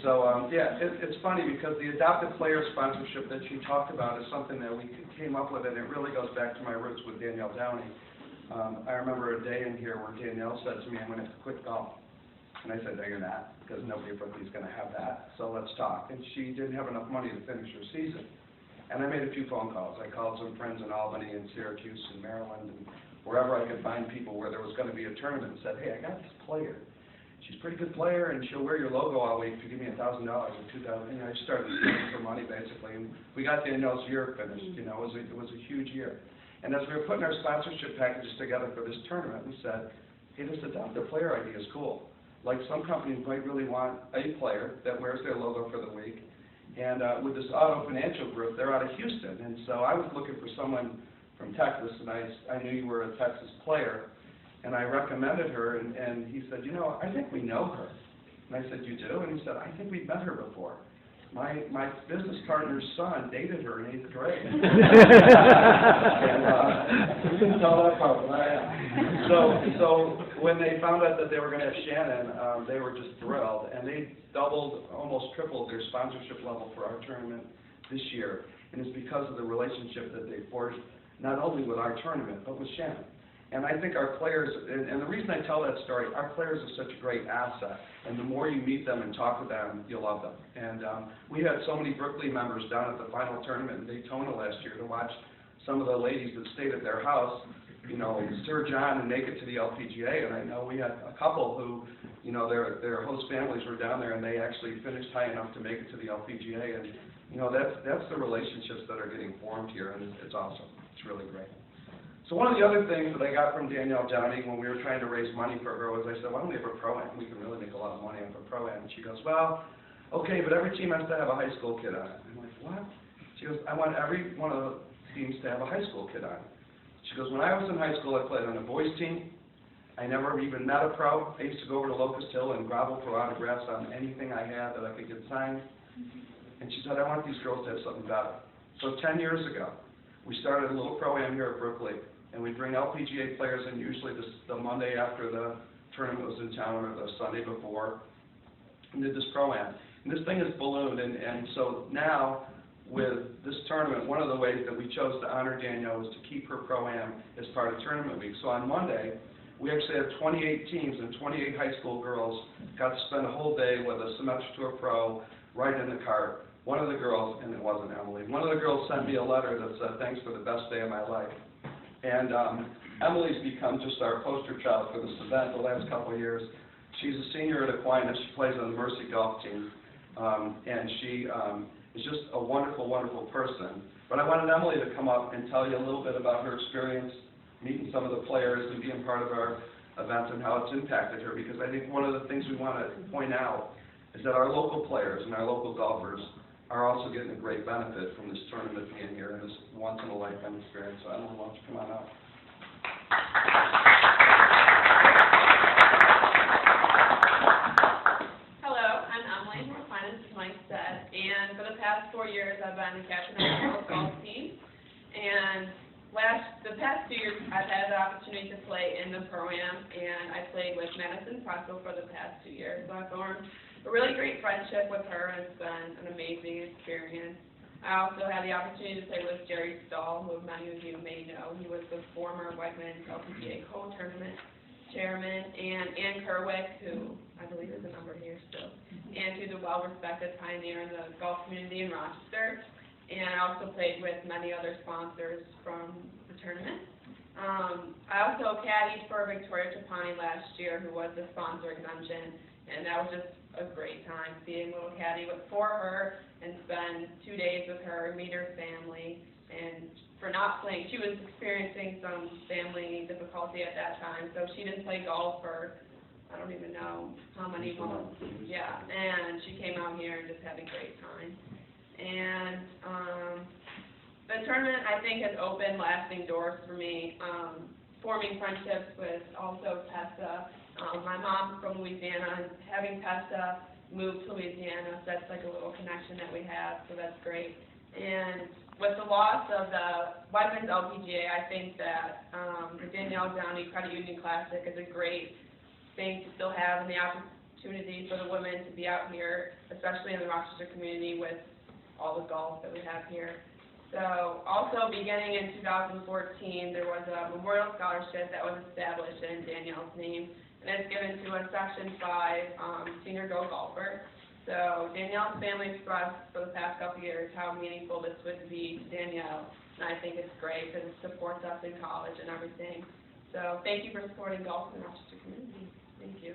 So yeah, it's funny because the adopted player sponsorship that you talked about is something that we came up with, and it really goes back to my roots with Danielle Downey. I remember a day in here where Danielle said to me, "I'm going to have to quit golf." And I said, "No, you're not, because nobody at Brook-Lea is going to have that, so let's talk." And she didn't have enough money to finish her season. And I made a few phone calls. I called some friends in Albany and Syracuse and Maryland and wherever I could find people where there was going to be a tournament, and said, "Hey, I got this player. She's a pretty good player, and she'll wear your logo all week if you give me $1,000 or $2,000. And I just started asking for money, basically. And we got Danielle's year finished. You know, it was a huge year. And as we were putting our sponsorship packages together for this tournament, we said, "Hey, this adoptive player idea is cool. Like, some companies might really want a player that wears their logo for the week. And with this Auto Financial Group, they're out of Houston. And so I was looking for someone from Texas, and I knew you were a Texas player. And I recommended her, and he said, "You know, I think we know her." And I said, "You do?" And he said, "I think we've met her before. My business partner's son dated her in 8th grade." And we didn't tell that part, but I am. So when they found out that they were going to have Shannon, they were just thrilled. And they doubled, almost tripled their sponsorship level for our tournament this year. And it's because of the relationship that they forged, not only with our tournament, but with Shannon. And I think our players, and the reason I tell that story, our players are such a great asset. And the more you meet them and talk with them, you'll love them. And we had so many Brook-Lea members down at the final tournament in Daytona last year to watch some of the ladies that stayed at their house, you know, Sir John and make it to the LPGA. And I know we had a couple who, you know, their host families were down there, and they actually finished high enough to make it to the LPGA. And, you know, that's the relationships that are getting formed here, and it's awesome. It's really great. So one of the other things that I got from Danielle Downey when we were trying to raise money for her was, I said, "Why don't we have a pro-am? We can really make a lot of money off a pro-am." And she goes, "Well, okay, but every team has to have a high school kid on it." I'm like, "What?" She goes, "I want every one of the teams to have a high school kid on it." She goes, "When I was in high school, I played on a boys team. I never even met a pro. I used to go over to Locust Hill and grovel for autographs on anything I had that I could get signed." And she said, "I want these girls to have something better." So 10 years ago, we started a little pro-am here at Brook-Lea. And we bring LPGA players in usually the Monday after the tournament was in town or the Sunday before, and did this pro-am. And this thing is ballooned, and so now with this tournament, one of the ways that we chose to honor Danielle was to keep her pro-am as part of tournament week. So on Monday, we actually had 28 teams and 28 high school girls got to spend a whole day with a Symetra Tour Pro right in the cart. One of the girls, and it wasn't Emily, one of the girls sent me a letter that said, "Thanks for the best day of my life." And Emily's become just our poster child for this event the last couple of years. She's a senior at Aquinas. She plays on the Mercy golf team. And she is just a wonderful, wonderful person. But I wanted Emily to come up and tell you a little bit about her experience meeting some of the players and being part of our event and how it's impacted her. Because I think one of the things we want to point out is that our local players and our local golfers are also getting a great benefit from this tournament being here and this once-in-a-lifetime experience. So Emily, why don't you come on up? Hello, I'm Emily from Aquinas, as Mike said, and for the past 4 years I've been the captain of the girls golf team. And the past 2 years I've had the opportunity to play in the Pro-Am, and I played with Madison Presto for the past 2 years. So I formed a really great friendship with her, and it's been an amazing experience. I also had the opportunity to play with Jerry Stahl, who many of you may know. He was the former Wegmans LPGA co-tournament chairman, and Ann Kerwick, who I believe is a member here still, and who's a well-respected pioneer in the golf community in Rochester. And I also played with many other sponsors from the tournament. I also caddied for Victoria Trapani last year, who was the sponsor exemption, and that was just a great time being a little caddy for her and spend 2 days with her, meet her family. And for not playing, she was experiencing some family difficulty at that time, so she didn't play golf for I don't even know how many months. Yeah, and she came out here and just had a great time. And the tournament, I think, has opened lasting doors for me, forming friendships with also Tessa. My mom's from Louisiana, and having Tessa move to Louisiana, that's like a little connection that we have, so that's great. And with the loss of the Wegmans LPGA, I think that the Danielle Downey Credit Union Classic is a great thing to still have, and the opportunity for the women to be out here, especially in the Rochester community with all the golf that we have here. So also beginning in 2014, there was a memorial scholarship that was established in Danielle's name, and it's given to a Section 5 senior go golfer. So Danielle's family expressed for the past couple years how meaningful this would be to Danielle, and I think it's great because it supports us in college and everything. So thank you for supporting golf in the Rochester community. Thank you.